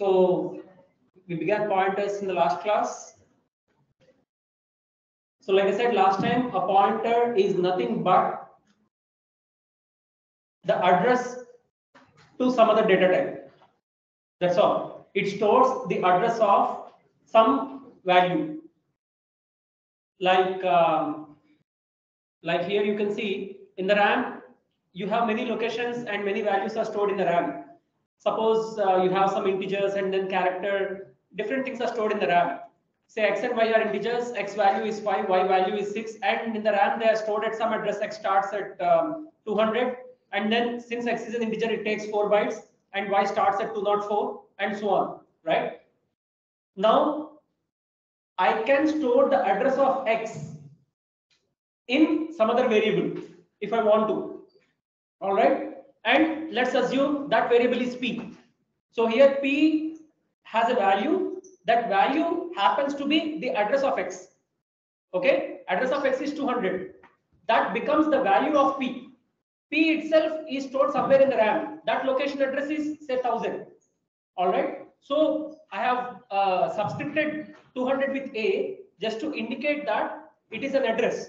So we began pointers in the last class. So like I said last time, a pointer is nothing but the address to some other data type. That's all. It stores the address of some value. Like here you can see in the RAM, you have many locations and many values are stored in the RAM. Suppose you have some integers and then character, different things are stored in the RAM. Say x and y are integers, x value is 5, y value is 6, and in the RAM they are stored at some address. X starts at 200, and then since x is an integer, it takes 4 bytes, and y starts at 204, and so on, right? Now, I can store the address of x in some other variable if I want to. All right, and let's assume that variable is p. So here p has a value. That value happens to be the address of x. Okay, address of x is 200. That becomes the value of p. P itself is stored somewhere in the RAM. That location address is say 1000. All right. So I have subscripted 200 with a just to indicate that it is an address.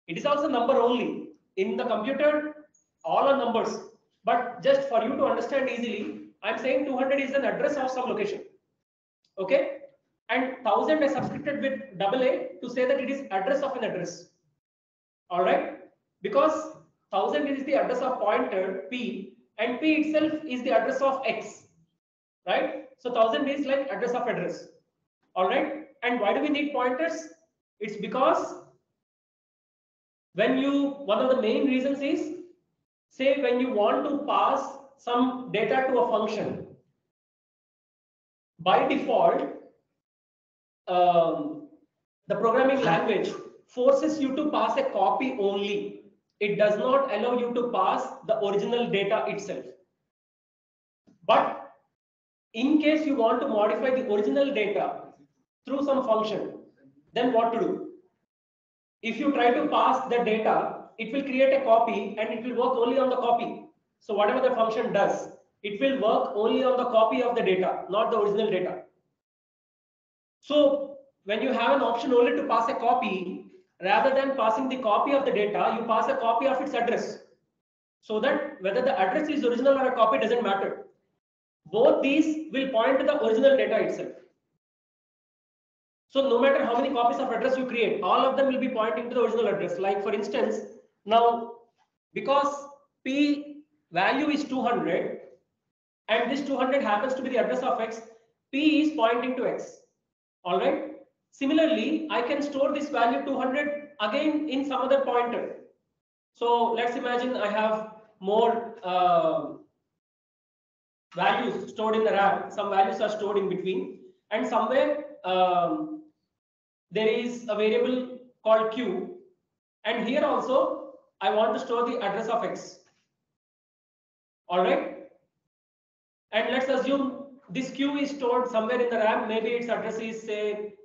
It is also number only. In the computer, all are numbers. But just for you to understand easily, I'm saying 200 is an address of some location. Okay? And 1000 I subscripted with double A to say that it is address of an address. All right? Because 1000 is the address of pointer P, and P itself is the address of X. Right? So 1000 is like address of address. All right? And why do we need pointers? It's because one of the main reasons is, say when you want to pass some data to a function, by default, the programming language forces you to pass a copy only. It does not allow you to pass the original data itself. But in case you want to modify the original data through some function, then what to do? If you try to pass the data, it will create a copy and it will work only on the copy. So whatever the function does, it will work only on the copy of the data, not the original data. So when you have an option only to pass a copy, rather than passing the copy of the data, you pass a copy of its address. So that whether the address is original or a copy doesn't matter. Both these will point to the original data itself. So no matter how many copies of address you create, all of them will be pointing to the original address. Like for instance, now because P value is 200 and this 200 happens to be the address of X, P is pointing to X. All right. Similarly, I can store this value 200 again in some other pointer. So let's imagine I have more values stored in the RAM. Some values are stored in between, and somewhere there is a variable called q, and here also I want to store the address of X. All right, and let's assume this q is stored somewhere in the RAM. Maybe its address is say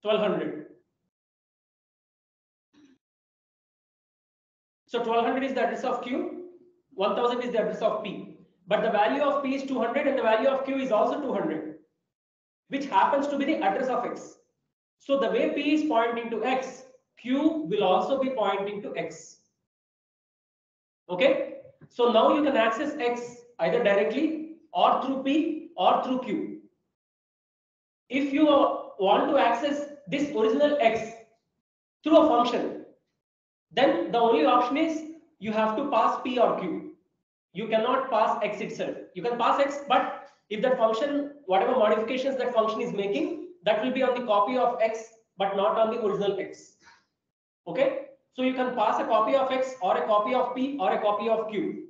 1200. So 1200 is the address of q, 1000 is the address of p. But the value of p is 200 and the value of q is also 200, which happens to be the address of X. So the way p is pointing to X, q will also be pointing to X. Okay. So now you can access X either directly or through p or through q. If you want to access this original X through a function, then the only option is you have to pass p or q. You cannot pass X itself. You can pass X, but if that function, whatever modifications that function is making, that will be on the copy of X, but not on the original X. Okay. So you can pass a copy of X or a copy of P or a copy of Q.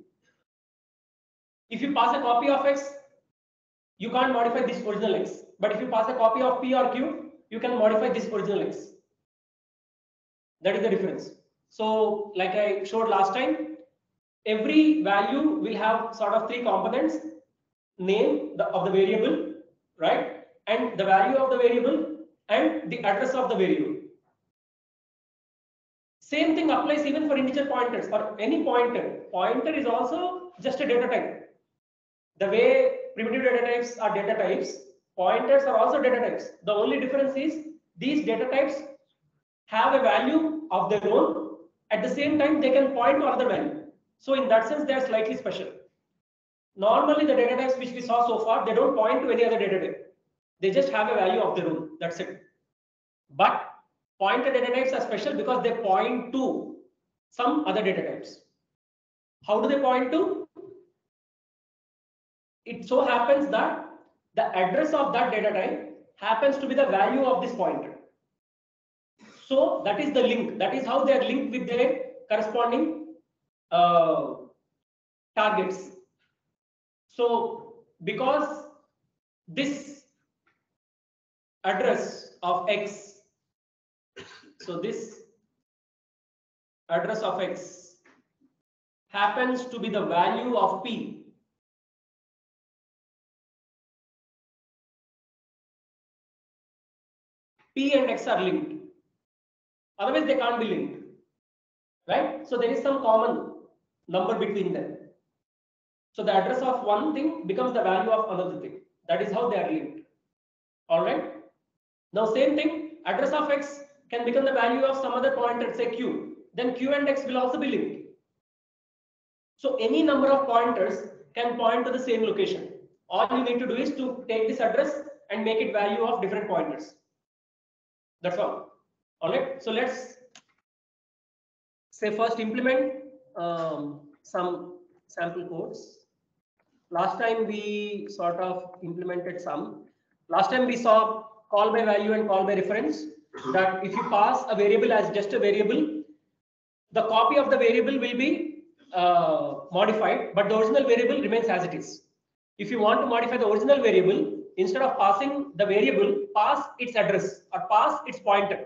If you pass a copy of X, you can't modify this original X. But if you pass a copy of P or Q, you can modify this original X. That is the difference. So like I showed last time, every value will have sort of three components: name of the variable, right? And the value of the variable and the address of the variable. Same thing applies even for integer pointers or any pointer. Pointer is also just a data type. The way primitive data types are data types, pointers are also data types. The only difference is these data types have a value of their own. At the same time, they can point to another value. So in that sense, they are slightly special. Normally, the data types which we saw so far, they don't point to any other data type. They just have a value of their own. That's it. But pointer data types are special because they point to some other data types. How do they point to? It so happens that the address of that data type happens to be the value of this pointer. So that is the link. That is how they are linked with their corresponding targets. So because this address of X, so this address of X happens to be the value of P, P and X are linked. Otherwise, they can't be linked, right? So there is some common number between them. So the address of one thing becomes the value of another thing. That is how they are linked. All right. Now, same thing, address of X can become the value of some other pointer, say Q. Then Q and X will also be linked. So any number of pointers can point to the same location. All you need to do is to take this address and make it value of different pointers. That's all. All right. So let's say first implement some sample codes. Last time we sort of implemented some. Last time we saw call by value and call by reference, that if you pass a variable as just a variable, the copy of the variable will be modified, but the original variable remains as it is. If you want to modify the original variable, instead of passing the variable, pass its address or pass its pointer.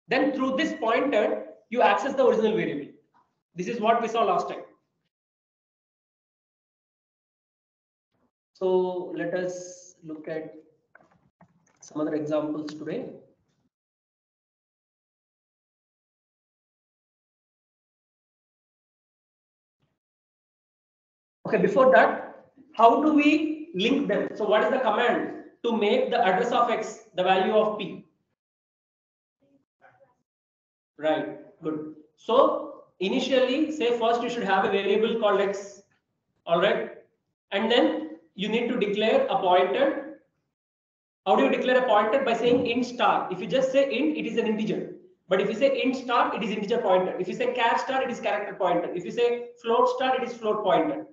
Then through this pointer, you access the original variable. This is what we saw last time. So let us look at some other examples today. Okay, before that, how do we link them? So what is the command to make the address of X the value of P? Right, good. So initially, say first you should have a variable called X, all right? And then you need to declare a pointer. How do you declare a pointer? By saying int star. If you just say int, it is an integer. But if you say int star, it is integer pointer. If you say char star, it is character pointer. If you say float star, it is float pointer.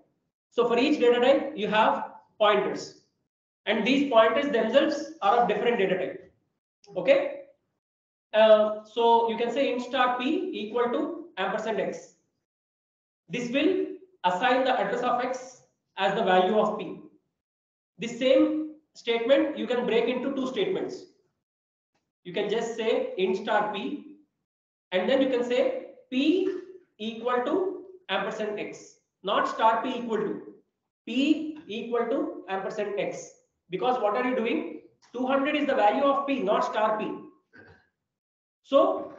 So for each data type, you have pointers. And these pointers themselves are of different data type. Okay. So you can say int star p equal to ampersand x. This will assign the address of x as the value of p. This same statement you can break into two statements. You can just say int star p, and then you can say p equal to ampersand x, not star p equal to. P equal to ampersand x. Because what are you doing? 200 is the value of p, not star p. So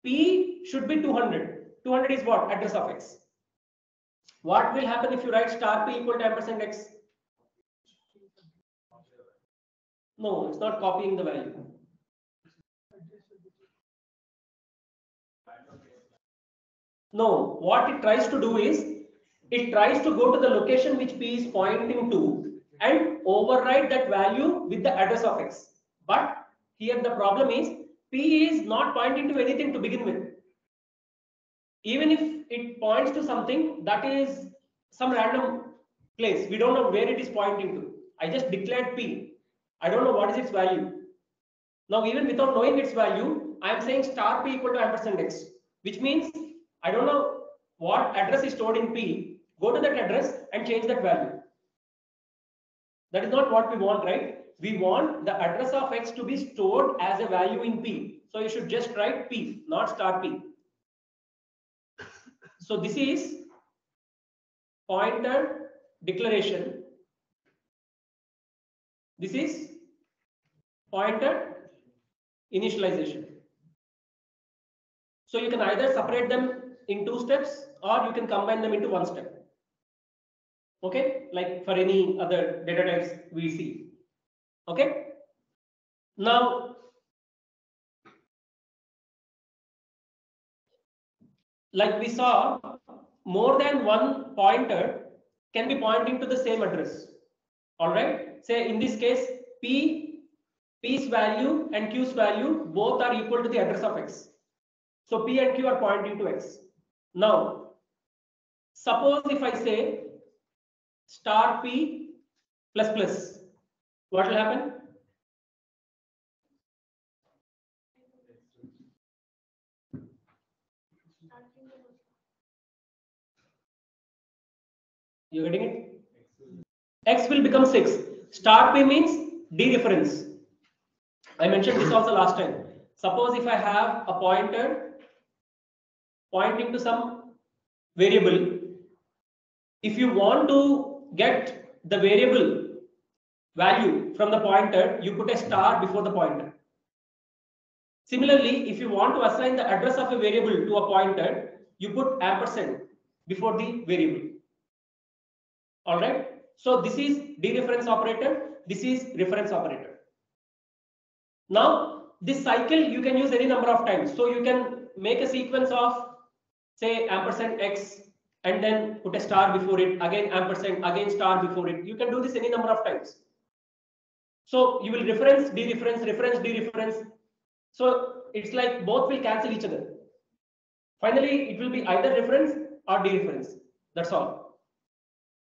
P should be 200. 200 is what? Address of X. What will happen if you write star P equal to ampersand X? No, it's not copying the value. No, what it tries to do is, it tries to go to the location which P is pointing to and override that value with the address of X. But here the problem is, P is not pointing to anything to begin with. Even if it points to something that is some random place, we don't know where it is pointing to. I just declared P. I don't know what is its value. Now, even without knowing its value, I am saying star P equal to ampersand X, which means I don't know what address is stored in P. Go to that address and change that value. That is not what we want, right? We want the address of X to be stored as a value in P. So you should just write P, not star P. So this is pointer declaration. This is pointer initialization. So you can either separate them in two steps or you can combine them into one step. Okay, like for any other data types we see. Okay. Now, like we saw, more than one pointer can be pointing to the same address. All right. Say in this case, P's value and Q's value both are equal to the address of X. So P and Q are pointing to X. Now, suppose if I say star P plus plus, what will happen? You getting it? X will become 6. Star P means dereference. I mentioned this also last time. Suppose if I have a pointer pointing to some variable, if you want to get the variable value from the pointer, you put a star before the pointer. Similarly, if you want to assign the address of a variable to a pointer, you put ampersand before the variable. All right. So this is dereference operator. This is reference operator. Now, this cycle you can use any number of times. So you can make a sequence of, say, ampersand X and then put a star before it, again ampersand, again star before it. You can do this any number of times. So you will reference, dereference, reference, dereference. So it's like both will cancel each other. Finally, it will be either reference or dereference. That's all.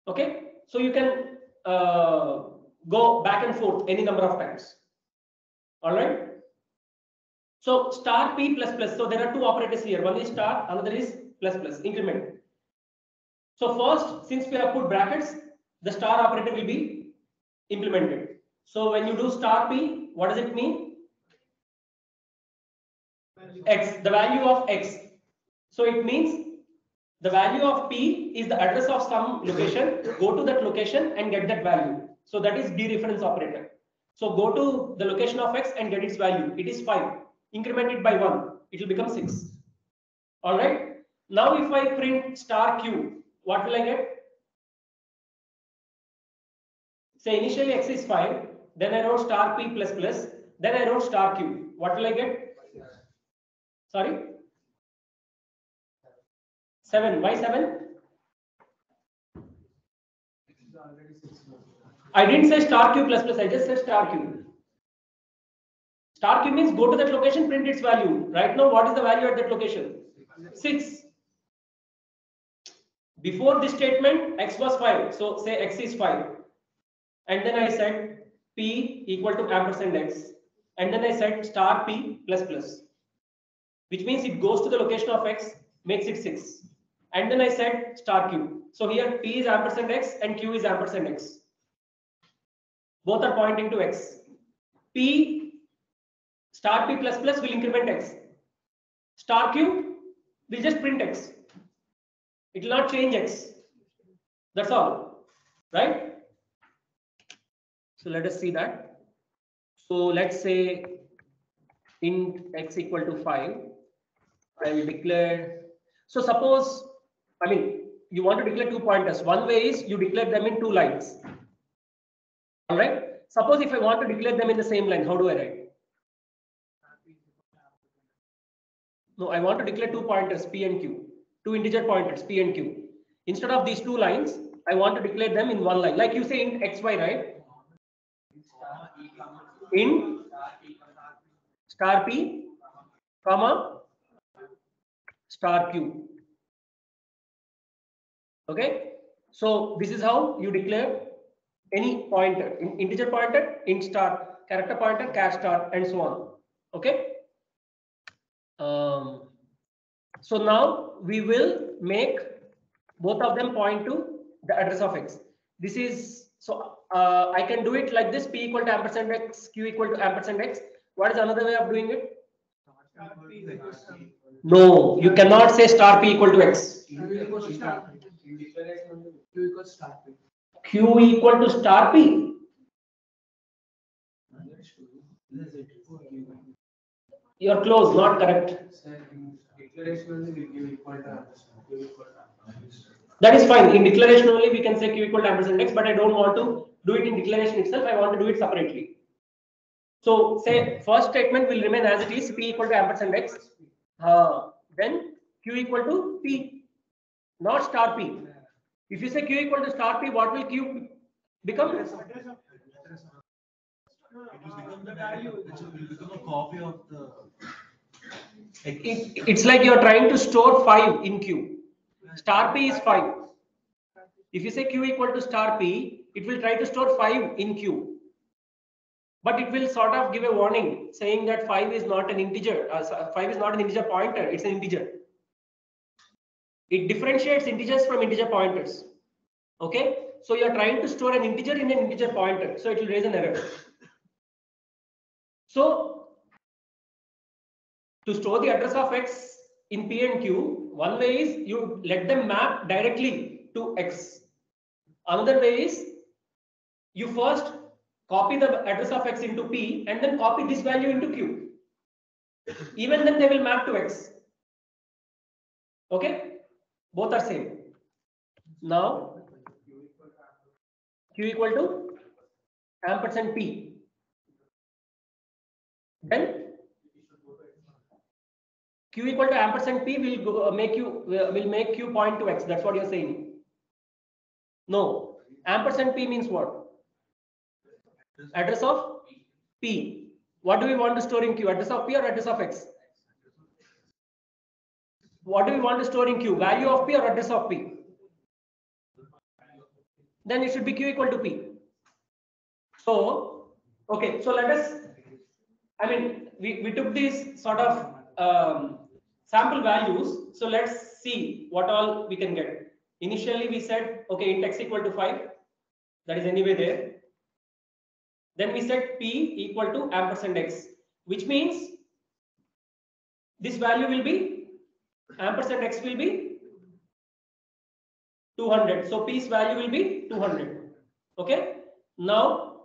Okay. So you can go back and forth any number of times. All right. So star P plus plus. So there are two operators here. One is star, another is plus plus, increment. So first, since we have put brackets, the star operator will be implemented. So when you do star P, what does it mean? X, the value of X. So it means the value of P is the address of some location. Go to that location and get that value. So that is dereference operator. So go to the location of X and get its value. It is 5. Increment it by 1. It will become 6. All right. Now if I print star Q, what will I get? Say initially X is 5. Then I wrote star P plus plus. Then I wrote star Q. What will I get? Sorry? 7. Why 7? I didn't say star Q plus plus. I just said star Q. Star Q means go to that location, print its value. Right now, what is the value at that location? 6. Before this statement, X was 5. So say X is 5. And then I said P equal to ampersand X. And then I said star P plus plus. Which means it goes to the location of X, makes it 6. And then I said star Q. So here P is ampersand X and Q is ampersand X. Both are pointing to X. P star P plus plus will increment X. Star Q will just print X. It will not change X. That's all. Right? So let us see that. So let's say int X equal to 5. I will declare. So suppose, you want to declare 2 pointers. One way is you declare them in 2 lines. All right. Suppose if I want to declare them in the same line, how do I write? No, I want to declare 2 pointers P and Q, 2 integer pointers P and Q. Instead of these 2 lines, I want to declare them in 1 line. Like you say int XY, right? Int star P, comma star Q. Okay. So this is how you declare any pointer, integer pointer, int star, character pointer, char star, and so on. Okay. So now we will make both of them point to the address of X. This is, so I can do it like this: P equal to ampersand X, Q equal to ampersand X. What is another way of doing it? No, you cannot say star P equal to X. Q equal to star P. You're close, not correct. That is fine. In declaration only we can say q equal to ampersand x, but I don't want to do it in declaration itself. I want to do it separately. So say first statement will remain as it is, p equal to ampersand x. Then q equal to p, not star p. If you say q equal to star p, what will q become? It will become the value. It will become a copy of the. It's like you are trying to store 5 in q. Star p is 5. If you say q equal to star p, it will try to store 5 in q. But it will sort of give a warning saying that 5 is not an integer. 5 is not an integer pointer, it's an integer. It differentiates integers from integer pointers. Okay, so you are trying to store an integer in an integer pointer, so it will raise an error. So to store the address of x in p and q, one way is you let them map directly to x. Another way is you first copy the address of x into p and then copy this value into q. Even then they will map to x. Okay, both are same. Now q equal to ampersand p. Then q equal to ampersand p will make q point to x. That's what you're saying. No, ampersand p means what? Address of p. What do we want to store in q? Address of p or address of x? What do we want to store in q? Value of p or address of p? Then it should be q equal to p. So, okay, so let us, we took these sort of sample values. So let's see what all we can get. Initially we said, okay, int x equal to 5. That is anyway there. Then we said p equal to ampersand x, which means this value will be, ampersand x will be 200. So p's value will be 200. Okay. Now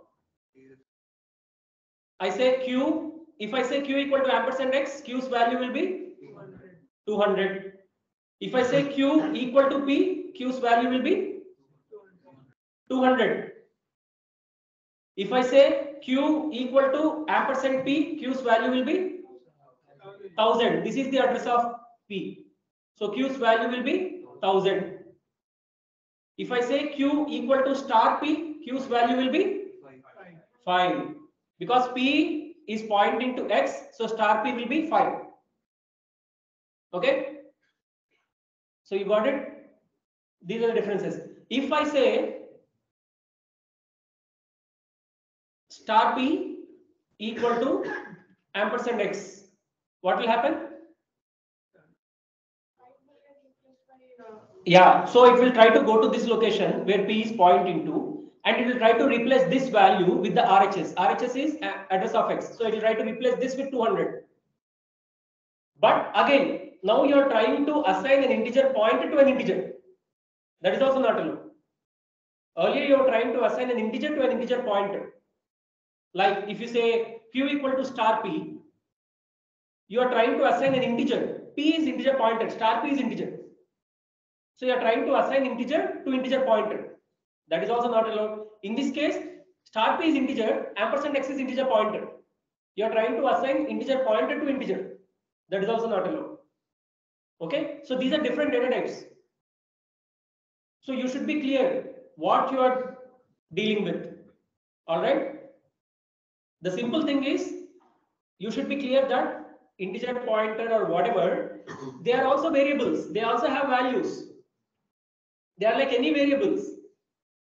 I say q, if I say q equal to ampersand x, q's value will be 200. If I say q equal to p, q's value will be 200. If I say q equal to ampersand p, q's value will be 1000. This is the address of p. So q's value will be 1000. If I say q equal to star p, q's value will be 5. Because p is pointing to x, so star p will be 5. Okay. So you got it? These are the differences. If I say star p equal to ampersand x, what will happen? Yeah, so it will try to go to this location where p is pointing to, and it will try to replace this value with the RHS. RHS is address of x, so it will try to replace this with 200. But again, now you are trying to assign an integer pointer to an integer. That is also not allowed. Earlier you were trying to assign an integer to an integer pointer. Like if you say q equal to star p, you are trying to assign an integer. P is integer pointer, star p is integer. So you are trying to assign integer to integer pointer. That is also not allowed. In this case, star p is integer, ampersand x is integer pointer. You are trying to assign integer pointer to integer. That is also not allowed. Okay, so these are different data types. So you should be clear what you are dealing with. All right. The simple thing is you should be clear that integer pointer or whatever, they are also variables. They also have values. They are like any variables.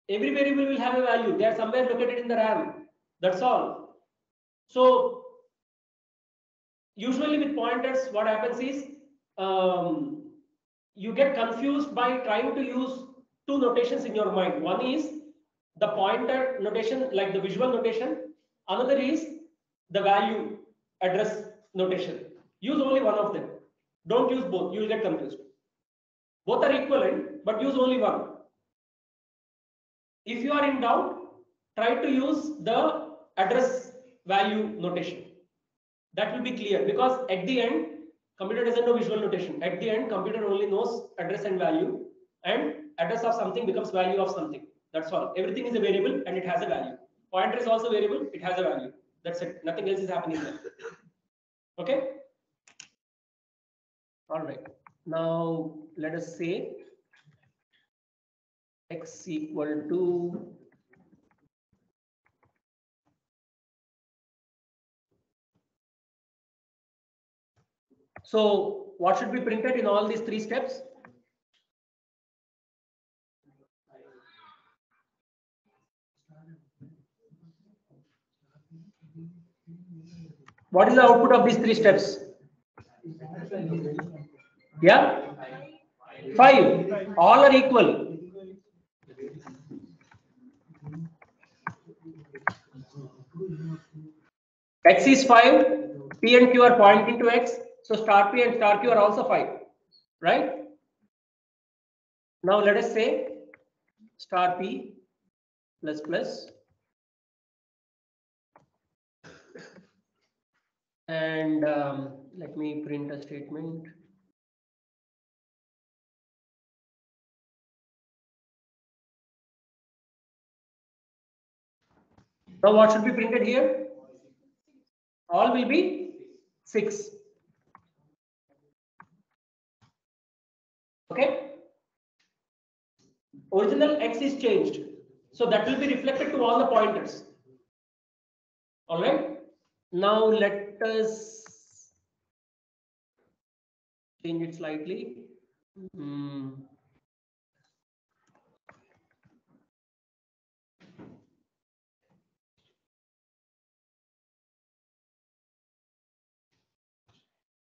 Every variable will have a value. They are somewhere located in the RAM. That's all. So usually with pointers, what happens is you get confused by trying to use two notations in your mind. One is the pointer notation, like the visual notation. Another is the value address notation. Use only one of them. Don't use both. You will get confused. Both are equivalent, but use only one. If you are in doubt, try to use the address value notation. That will be clear, because at the end, computer doesn't know visual notation. At the end, computer only knows address and value, and Address of something becomes value of something. That's all. Everything is a variable and it has a value. Pointer is also variable. It has a value. That's it. Nothing else is happening there. Okay. All right. Now let us say x equal to so what should be printed in all these three steps? What is the output of these three steps? Yeah, 5. All are equal. X is 5. P and Q are pointing to X. So star P and star Q are also 5. Right? Now let us say star P plus plus and let me print a statement. Now what should be printed here? All will be 6. Okay. Original X is changed. So that will be reflected to all the pointers. All right. Now let us change it slightly.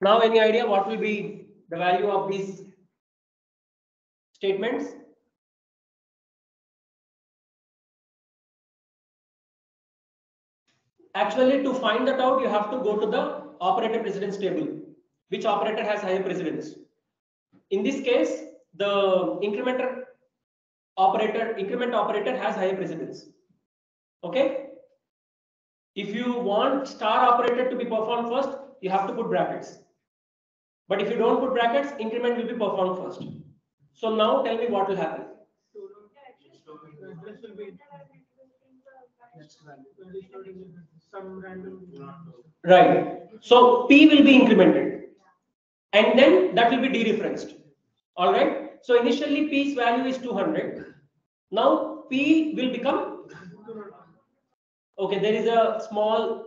Now any idea what will be the value of these statements? Actually, to find that out, you have to go to the operator precedence table. Which operator has higher precedence? In this case, the increment operator has higher precedence. Okay. If you want star operator to be performed first, you have to put brackets. But if you don't put brackets, increment will be performed first. So now tell me what will happen. Right. So P will be incremented and then that will be dereferenced. All right. So initially P's value is 200. Now P will become, okay, there is a small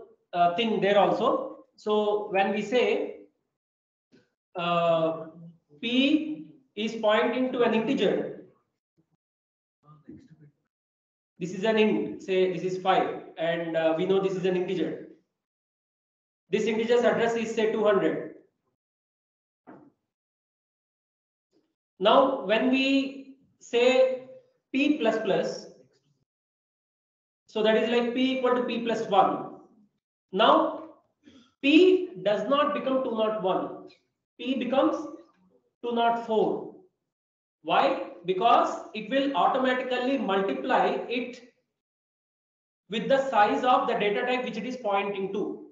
thing there also. So when we say P is pointing to an integer, this is an int, say this is 5 and we know this is an integer. This integer's address is say 200. Now when we say P plus plus, so that is like P equal to P plus 1. Now P does not become 201. P becomes 204. Why? Because it will automatically multiply it with the size of the data type which it is pointing to.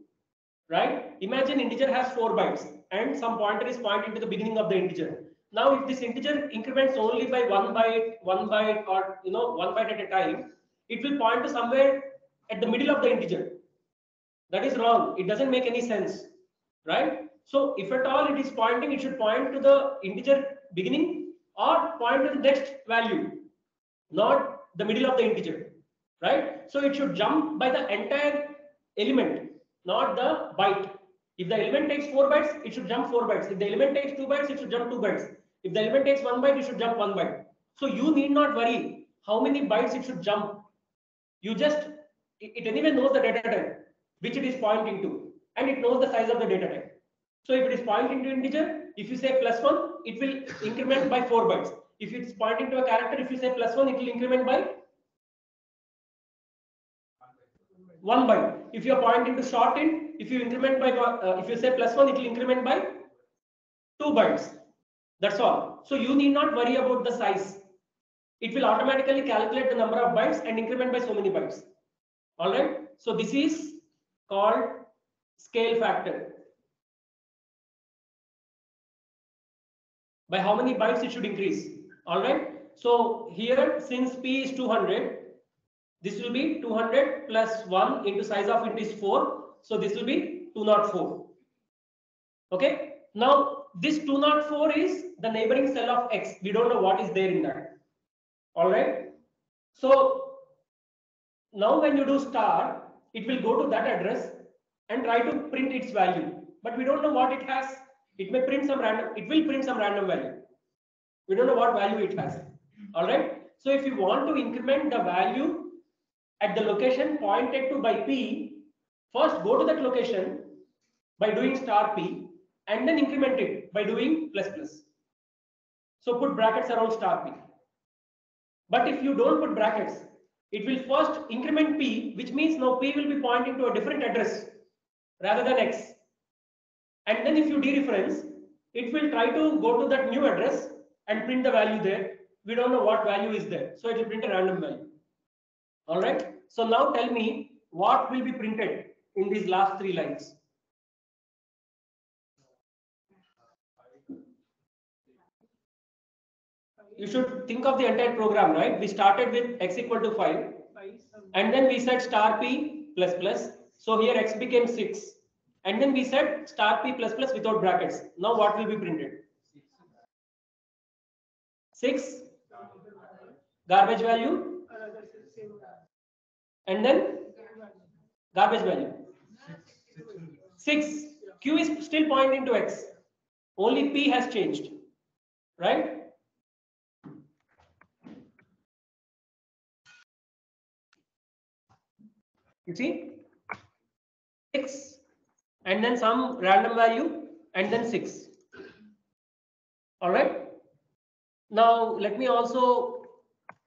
Right? Imagine integer has 4 bytes and some pointer is pointing to the beginning of the integer. Now if this integer increments only by 1 byte or 1 byte at a time, it will point to somewhere at the middle of the integer. That is wrong. It doesn't make any sense. Right? So if at all it is pointing, it should point to the integer beginning or point to the next value, not the middle of the integer. Right? So it should jump by the entire element, not the byte. If the element takes 4 bytes, it should jump 4 bytes. If the element takes 2 bytes, it should jump 2 bytes. If the element takes 1 byte, it should jump 1 byte. So you need not worry how many bytes it should jump. You just, it anyway knows the data type which it is pointing to, and it knows the size of the data type. So if it is pointing to integer, if you say +1, it will increment by 4 bytes. If it's pointing to a character, if you say +1, it will increment by 1 byte. If you are pointing to short int, if you increment by if you say +1, it will increment by 2 bytes. That's all. So you need not worry about the size. It will automatically calculate the number of bytes and increment by so many bytes. All right. So this is called scale factor. By how many bytes it should increase. All right. So here, since P is 200, this will be 200 plus 1 into size of int is 4. So this will be 204. Okay. Now this 204 is the neighboring cell of X. We don't know what is there in that. All right. So now when you do star, it will go to that address and try to print its value. But we don't know what it has. It may print some random, it will print some random value. We don't know what value it has. All right. So if you want to increment the value at the location pointed to by P, first go to that location by doing star P and then increment it by doing plus plus. So put brackets around star P. But if you don't put brackets, it will first increment P, which means now P will be pointing to a different address rather than X. And then if you dereference, it will try to go to that new address and print the value there. We don't know what value is there. So it will print a random value. All right. So now tell me what will be printed in these last 3 lines. You should think of the entire program, right? We started with X equal to 5 and then we said star P plus plus. So here X became 6 and then we said star P plus plus without brackets. Now what will be printed? 6 garbage value and then garbage value 6. Q is still pointing to X, only P has changed, right? You see 6 and then some random value and then 6. All right. Now let me also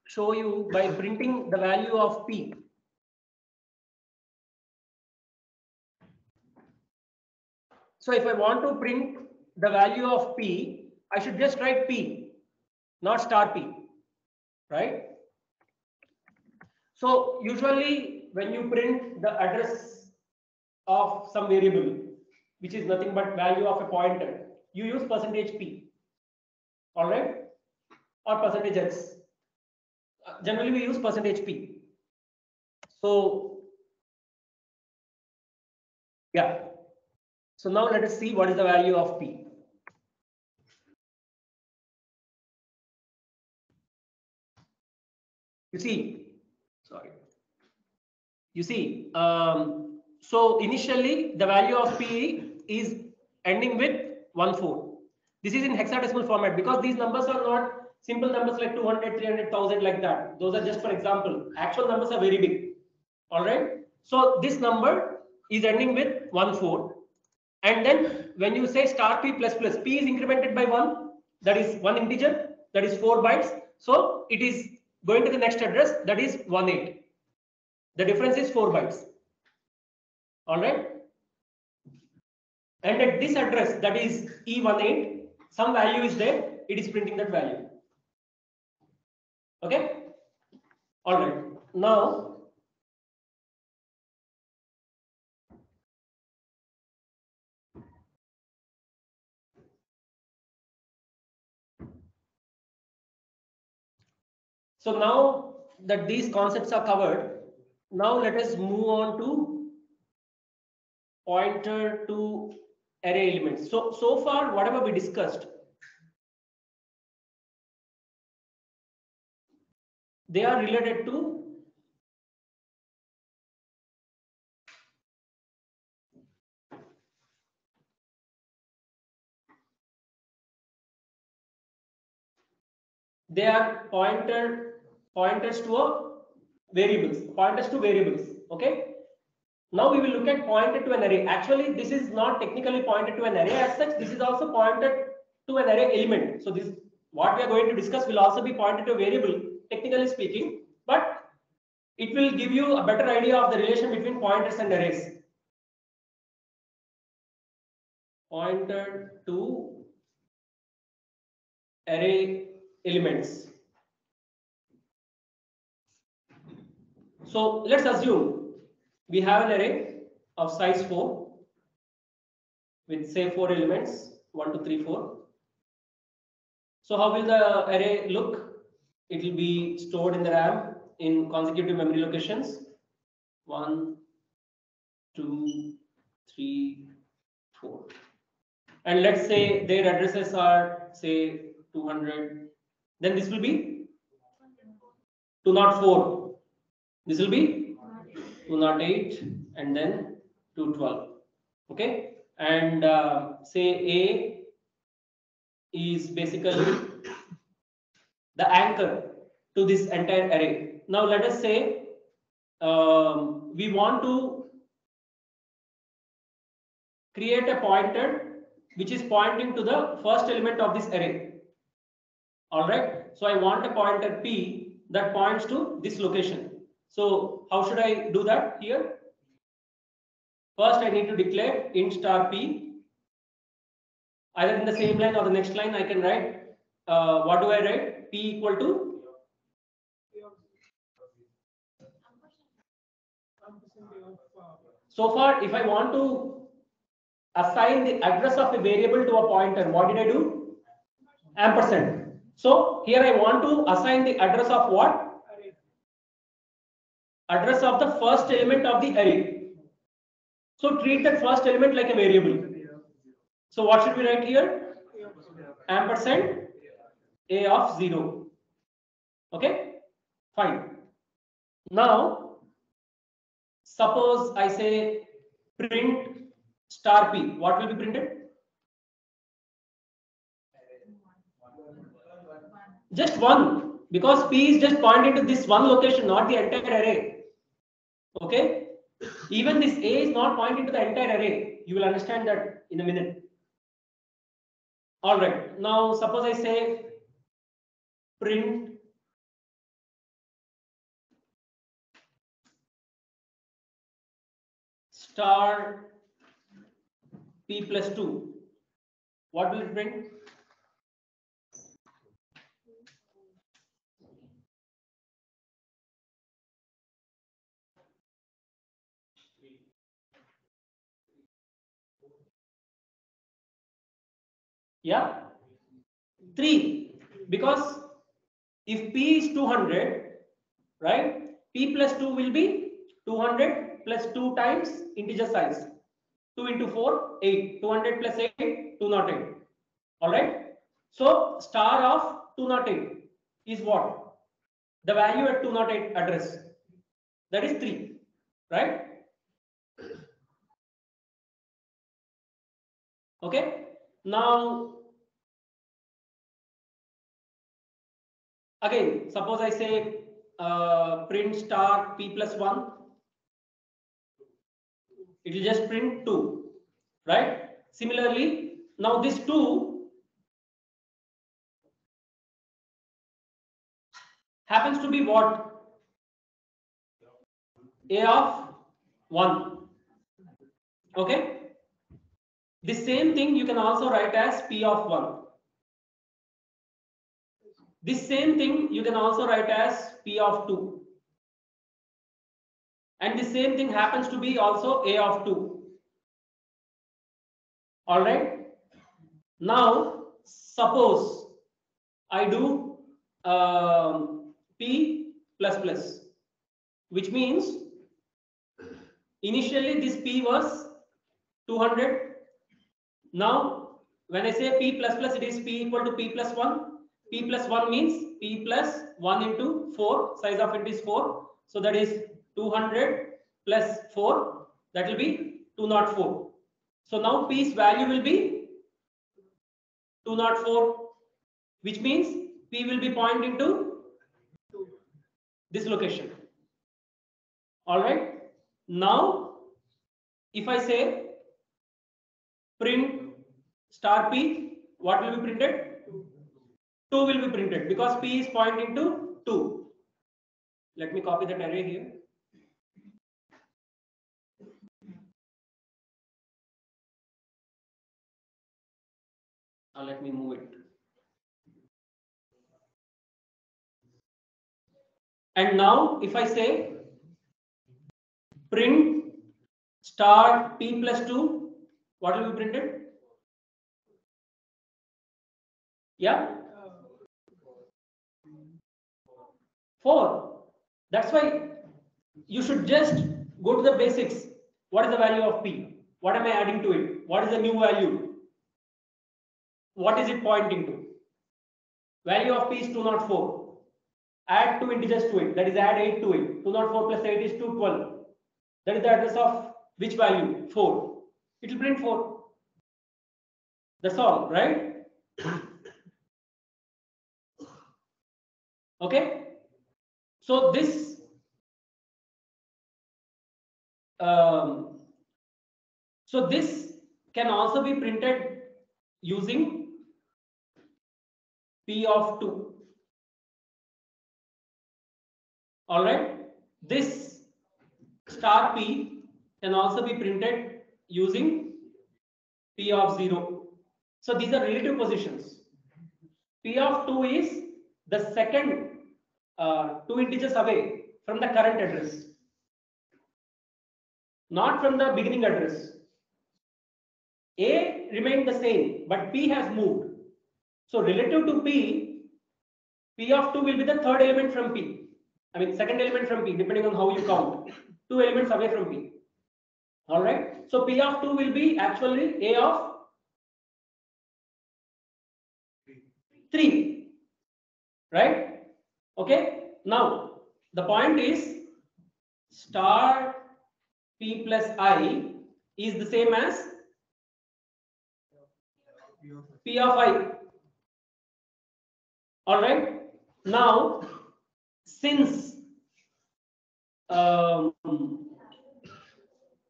show you by printing the value of P. So if I want to print the value of P, I should just write P, not star P, right? So usually when you print the address of some variable, which is nothing but value of a pointer, you use percentage %P, all right, or percentage %X. Generally we use percentage %P. So yeah. So now let us see what is the value of P. You see, sorry. You see, so initially the value of P is ending with 14. This is in hexadecimal format because these numbers are not simple numbers like 200, 300,000 like that. Those are just for example. Actual numbers are very big. All right. So this number is ending with 14. And then when you say star P plus plus, P is incremented by 1. That is one integer. That is 4 bytes. So it is going to the next address. That is 18. The difference is 4 bytes. All right. And at this address, that is E18, some value is there. It is printing that value. Okay. All right. Now, so now that these concepts are covered, now let us move on to pointer to array elements. So far, whatever we discussed, they are related to pointers to variables. Okay. Now we will look at pointer to an array. Actually, this is not technically pointed to an array as such. This is also pointed to an array element. So this, what we are going to discuss, will also be pointed to a variable, technically speaking, but it will give you a better idea of the relation between pointers and arrays. Pointer to array elements. So let's assume we have an array of size 4 with say 4 elements, 1, 2, 3, 4. So how will the array look? it will be stored in the RAM in consecutive memory locations. 1, 2, 3, 4. And let's say their addresses are say 200. Then this will be 204. This will be 208 and then 212. Okay. And say A is basically the anchor to this entire array. Now let us say we want to create a pointer which is pointing to the first element of this array. All right. So I want a pointer P that points to this location. So how should I do that here? First, I need to declare int star P. Either in the same line or the next line, I can write. What do I write? P equal to so far, if I want to assign the address of a variable to a pointer, what did I do? Ampersand. So here I want to assign the address of what? Address of the first element of the array. So treat that first element like a variable. So what should we write here? Ampersand A of 0. Okay, fine. Now, suppose I say print star P. What will be printed? Just one, because P is just pointing to this one location, not the entire array. Okay, even this A is not pointing to the entire array. You will understand that in a minute. All right, now suppose I say print star P plus 2. What will it print? Yeah, 3. Because if P is 200, right? P plus 2 will be 200 plus 2 times integer size. 2 into 4, 8. 200 plus 8, 208. All right. So star of 208 is what? The value at 208 address. That is 3. Right? Okay. Now, again, suppose I say print star P plus 1. It will just print 2. Right? Similarly, now this 2 happens to be what? A of 1. Okay. The same thing you can also write as P of 1. This same thing you can also write as P of 2. And the same thing happens to be also A of 2. All right. Now, suppose I do P plus plus, which means initially this P was 200. Now, when I say P plus plus, it is P equal to P plus 1. P plus 1 means P plus 1 into 4. Size of it is 4. So that is 200 plus 4. That will be 204. So now P's value will be 204, which means P will be pointing to this location. All right. Now, if I say print star P, what will be printed? 2 will be printed because P is pointing to 2. Let me copy that array here. Now let me move it. And now if I say print star P plus 2, what will be printed? Yeah. 4. That's why you should just go to the basics. What is the value of P? What am I adding to it? What is the new value? What is it pointing to? Value of P is 204. Add 2 integers to it. That is, add 8 to it. 204 plus 8 is 212. That is the address of which value? 4. It will print 4. That's all, right? Okay. So this can also be printed using P of 2. All right. This star P can also be printed using P of 0. So these are relative positions. P of 2 is the second 2 integers away from the current address, not from the beginning address. A remained the same, but P has moved. So relative to P, P of 2 will be the third element from P. I mean, second element from P, depending on how you count. 2 elements away from P. All right. So P of 2 will be actually A of 3. Right? Okay. Now, the point is star P plus I is the same as P of I. All right. Now, since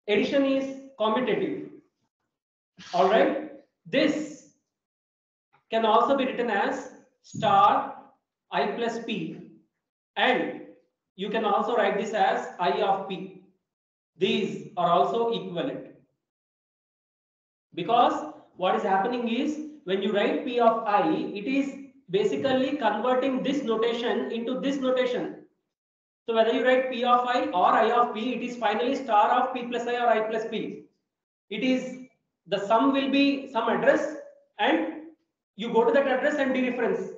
addition is commutative, all right, this can also be written as star I plus P, and you can also write this as I of P. These are also equivalent, because what is happening is when you write P of I, it is basically converting this notation into this notation. So whether you write P of I or I of P, it is finally star of P plus I or I plus P. It is the sum will be some address, and you go to that address and dereference.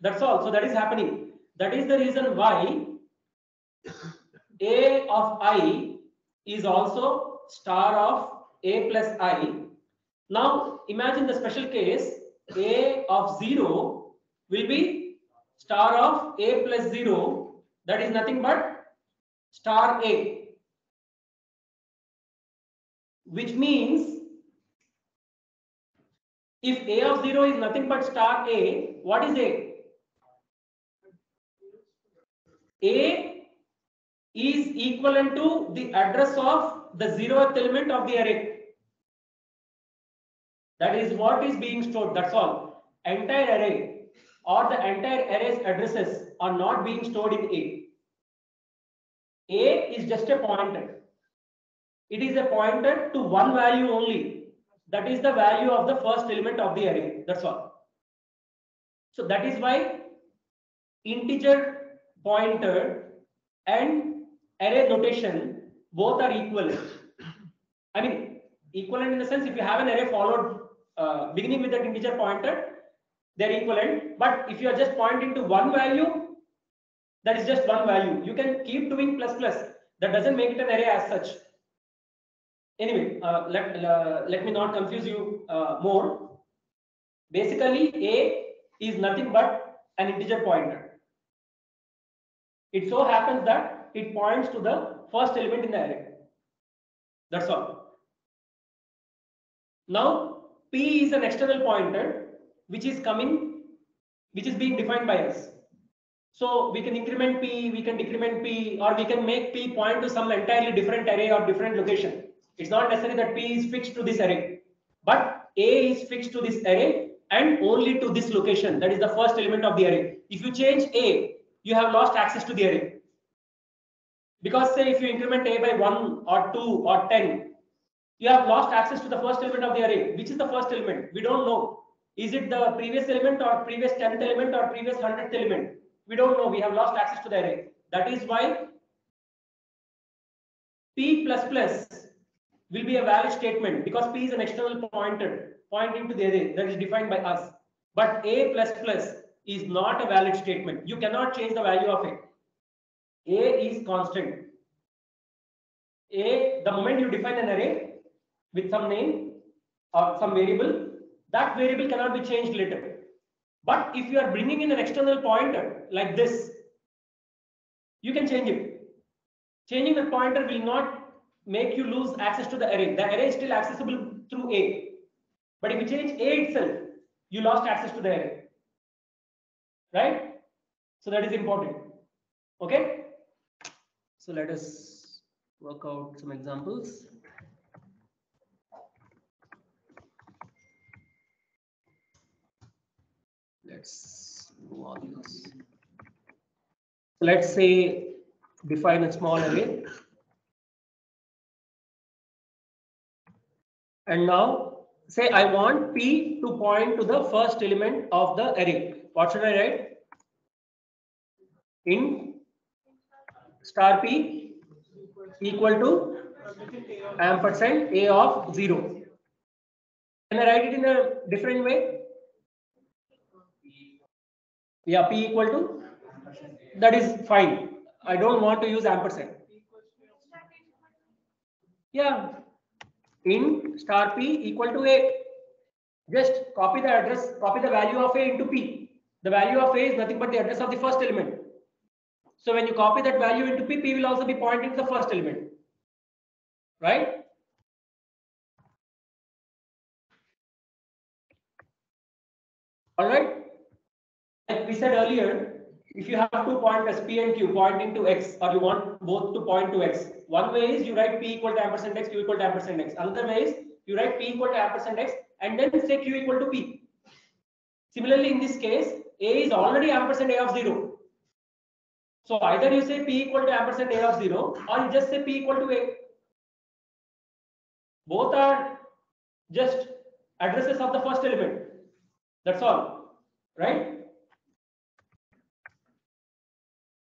That's all. So that is happening. That is the reason why A of I is also star of A plus I. Now imagine the special case. A of 0 will be star of A plus 0. That is nothing but star A, which means if A of 0 is nothing but star A, what is A? A is equivalent to the address of the 0th element of the array. That is what is being stored. That's all. Entire array or the entire array's addresses are not being stored in A. A is just a pointer. It is a pointer to one value only. That is the value of the first element of the array. That's all. So that is why integer pointer and array notation both are equivalent. I mean, equivalent in the sense, if you have an array followed beginning with that integer pointer, they're equivalent. But if you are just pointing to one value, that is just one value. You can keep doing plus plus. That doesn't make it an array as such. Anyway, let me not confuse you more. Basically, A is nothing but an integer pointer. It so happens that it points to the first element in the array. That's all. Now, P is an external pointer which is being defined by us. So we can increment P, we can decrement P, or we can make P point to some entirely different array or different location. It's not necessary that P is fixed to this array, but A is fixed to this array and only to this location. That is the first element of the array. If you change A, you have lost access to the array. Because say if you increment A by 1 or 2 or 10, you have lost access to the first element of the array. Which is the first element? We don't know. Is it the previous element or previous 10th element or previous 100th element? We don't know. We have lost access to the array. That is why P plus plus will be a valid statement, because P is an external pointer pointing to the array that is defined by us. But A plus plus is not a valid statement. You cannot change the value of A. A is constant. A, the moment you define an array with some name or some variable, that variable cannot be changed later. But if you are bringing in an external pointer like this, you can change it. Changing the pointer will not make you lose access to the array. The array is still accessible through A. But if you change A itself, you lost access to the array. Right? So that is important. Okay? So let us work out some examples. Let's do all this. So let's say define a small array. And now say I want P to point to the first element of the array. What should I write? Int star P equal to ampersand A of 0. Can I write it in a different way? Yeah, P equal to, that is fine. I don't want to use ampersand. Yeah, int star P equal to A. Just copy the address, copy the value of A into P. The value of A is nothing but the address of the first element. So when you copy that value into P, P will also be pointing to the first element. Right? All right. Like we said earlier, if you have two pointers P and Q pointing to X, or you want both to point to X, one way is you write P equal to ampersand X, Q equal to ampersand X. Another way is you write P equal to ampersand X and then say Q equal to P. Similarly, in this case, A is already ampersand A of 0. So either you say P equal to ampersand A of 0 or you just say P equal to A. Both are just addresses of the first element. That's all, right?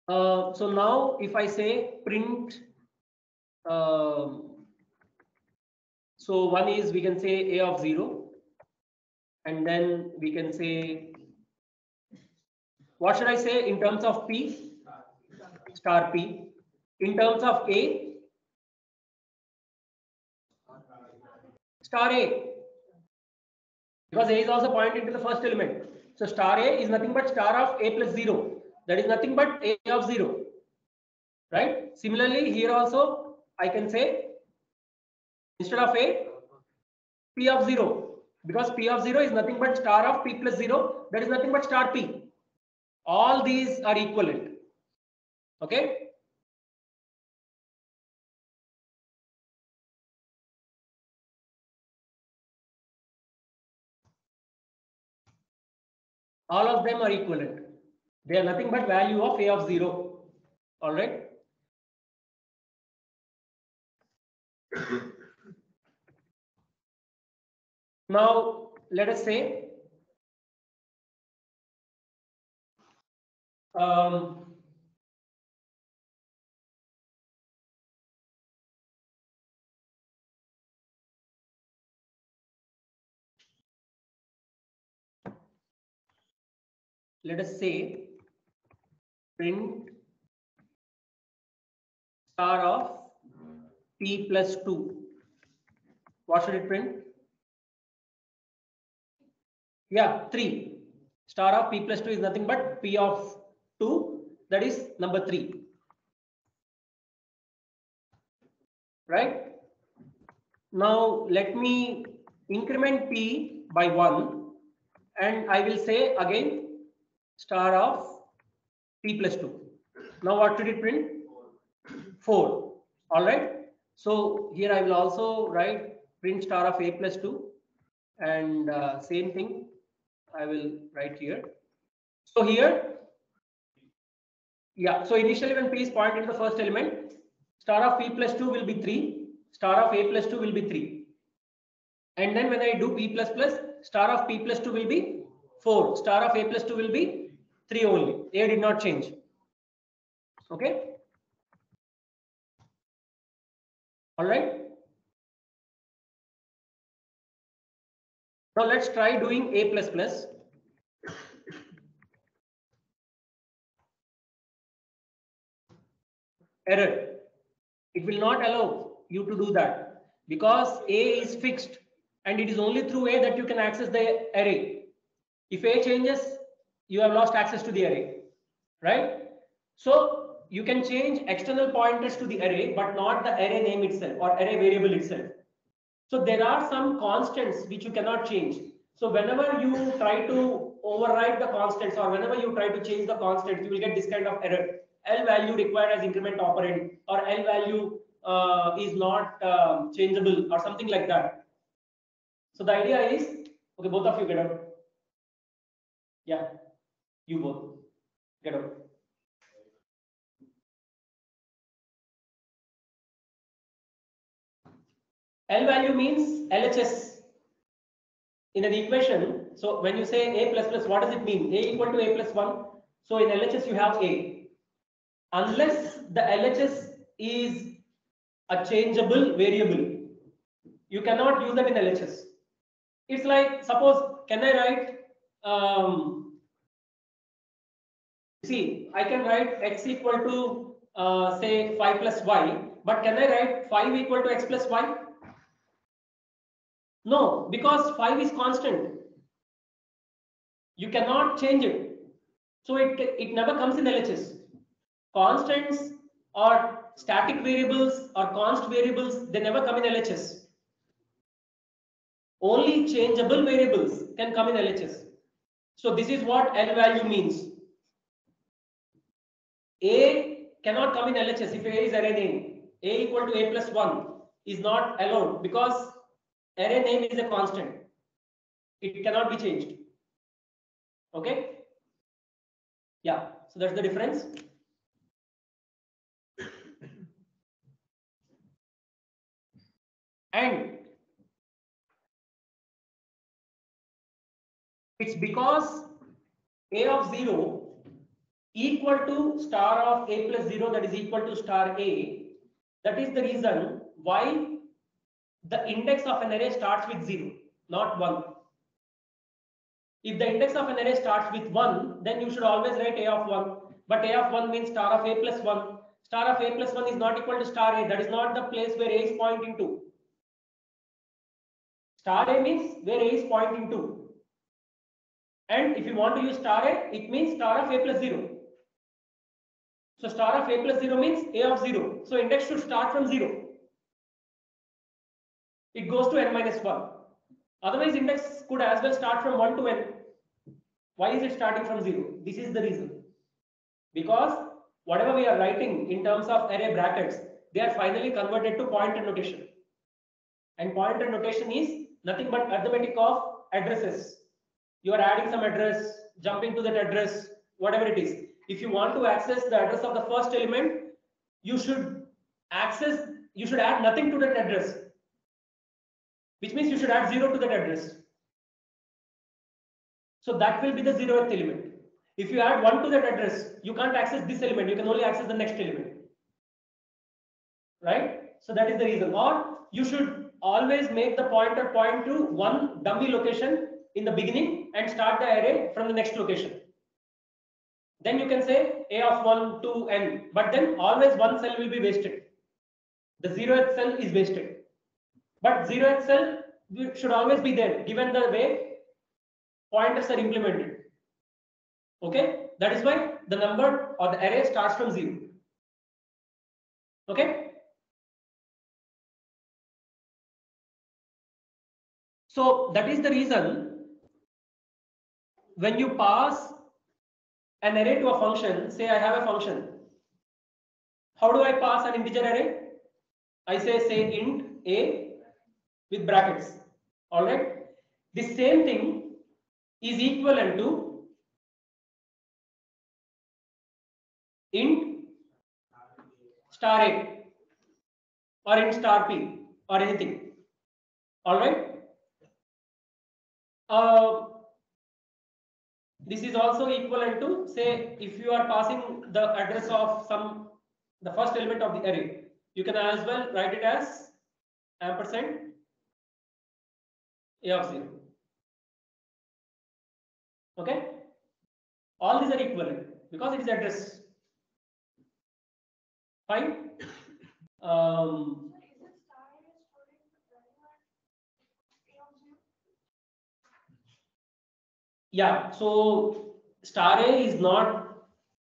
So now if I say print, so one is we can say A of 0 and then we can say, what should I say in terms of P? Star P. In terms of A? Star A. Because A is also pointing to the first element. So star A is nothing but star of A plus 0. That is nothing but A of 0. Right? Similarly, here also I can say instead of A, P of 0. Because P of 0 is nothing but star of P plus 0. That is nothing but star P. All these are equivalent. Okay? All of them are equivalent. They are nothing but value of A of 0. All right? Now, let us say let us say print star of P plus 2. What should it print? Yeah, 3. Star of P plus 2 is nothing but P of 2, that is number 3. Right? Now let me increment P by 1 and I will say again star of P plus 2. Now what should it print? 4. All right. So here I will also write print star of A plus 2 and same thing I will write here. So here, yeah, so initially when P is pointing to the first element, star of P plus 2 will be 3, star of A plus 2 will be 3. And then when I do P plus plus, star of P plus 2 will be 4, star of A plus 2 will be 3 only. A did not change. Okay. All right. Now let's try doing A plus plus. error. It will not allow you to do that because A is fixed and it is only through A that you can access the array. If A changes, you have lost access to the array, right? So you can change external pointers to the array, but not the array name itself or array variable itself. So there are some constants which you cannot change. So whenever you try to override the constants or whenever you try to change the constants, you will get this kind of error. L value required as increment operand or L value is not changeable or something like that. So the idea is, okay, both of you get out. Yeah, you both get out. L value means LHS in an equation. So when you say A plus plus, what does it mean? A equal to A plus 1. So in LHS you have A. Unless the LHS is a changeable variable, you cannot use that in LHS. It's like, suppose, can I write, see, I can write x equal to say 5 plus y, but can I write 5 equal to x plus y? No, because 5 is constant. You cannot change it. So it never comes in LHS. Constants or static variables or const variables, they never come in LHS. Only changeable variables can come in LHS. So this is what L value means. A cannot come in LHS if A is array name. A equal to A plus 1 is not allowed because array name is a constant. It cannot be changed. Okay? Yeah, so that's the difference. And it's because A of 0 equal to star of A plus 0, that is equal to star A. That is the reason why the index of an array starts with 0, not 1. If the index of an array starts with 1, then you should always write A of 1. But A of 1 means star of A plus 1. Star of A plus 1 is not equal to star A. That is not the place where A is pointing to. Star A means where A is pointing to. And if you want to use star A, it means star of A plus 0. So star of A plus 0 means A of 0. So index should start from 0. It goes to n minus 1. Otherwise, index could as well start from 1 to n. Why is it starting from 0? This is the reason. Because whatever we are writing in terms of array brackets, they are finally converted to pointer notation. And pointer notation is nothing but arithmetic of addresses. You are adding some address, jumping to that address, whatever it is. If you want to access the address of the first element, you should add nothing to that address, which means you should add 0 to that address. So that will be the 0th element. If you add 1 to that address, you can't access this element. You can only access the next element. Right? So that is the reason. Or you should always make the pointer point to one dummy location in the beginning and start the array from the next location. Then you can say A of 1 to n. But then always one cell will be wasted. The 0th cell is wasted. But 0th cell should always be there given the way pointers are implemented. Okay, that is why the number or the array starts from 0. Okay, so that is the reason when you pass an array to a function, say I have a function. How do I pass an integer array? I say int a with brackets. All right, the same thing is equivalent to int star a or int star p or anything. All right. This is also equivalent to, say, if you are passing the address of the first element of the array, you can as well write it as ampersand a of 0. Okay, all these are equivalent because it is address. Fine. Yeah, so star A is not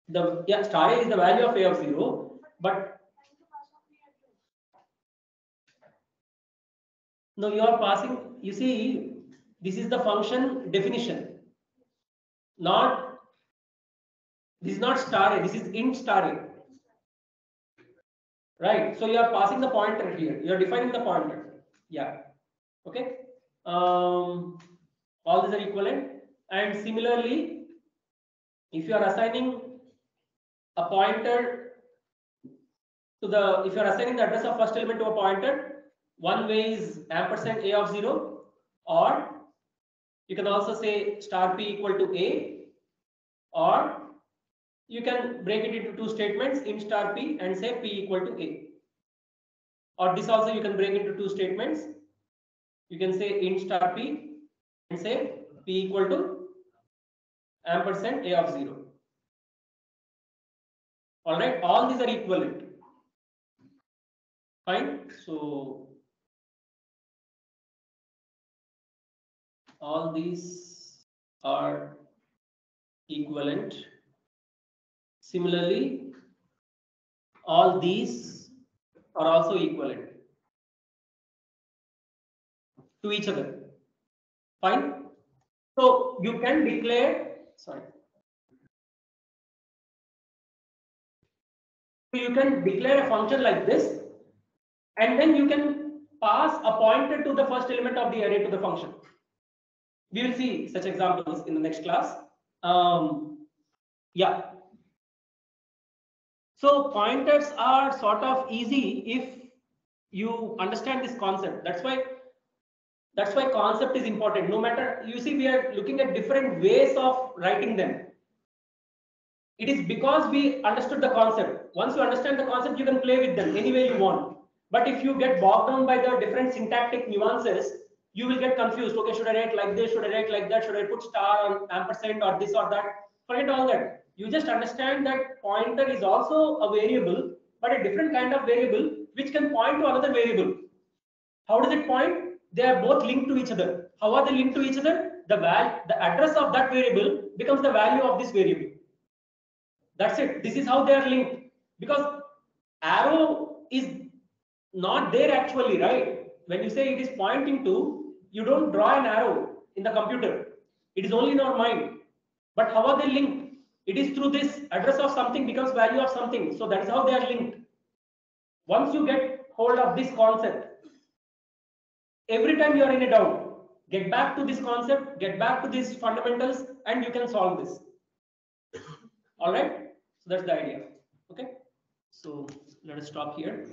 the, yeah, star A is the value of A of 0, but no, you are passing, you see, this is the function definition, not, this is not star A, this is int star A, right? So you are passing the pointer here, you are defining the pointer. Yeah, okay. All these are equivalent, and similarly, if you are assigning a pointer to the, if you are assigning the address of first element to a pointer, one way is ampersand A of 0, or you can also say star P equal to A, or you can break it into two statements, int star P and say P equal to A. Or this also you can break into two statements. You can say int star P and say P equal to ampersand A of 0. All right, all these are equivalent. Fine. So all these are equivalent. Similarly, all these are also equivalent to each other. Fine. So you can declare, sorry. So you can declare a function like this, and then you can pass a pointer to the first element of the array to the function. We will see such examples in the next class. Yeah. So pointers are sort of easy if you understand this concept. That's why concept is important. No matter, you see, we are looking at different ways of writing them. It is because we understood the concept. Once you understand the concept, you can play with them any way you want. But if you get bogged down by the different syntactic nuances, you will get confused. Okay, should I write like this? Should I write like that? Should I put star or ampersand or this or that? Forget all that. You just understand that pointer is also a variable, but a different kind of variable which can point to another variable. How does it point? They are both linked to each other. How are they linked to each other? The address of that variable becomes the value of this variable. That's it. This is how they are linked. Because arrow is not there actually, right? When you say it is pointing to, you don't draw an arrow in the computer. It is only in our mind. But how are they linked? It is through this address of something becomes value of something. So that is how they are linked. Once you get hold of this concept, every time you are in a doubt, get back to this concept, get back to these fundamentals, and you can solve this. All right. So that's the idea. Okay. So let us stop here.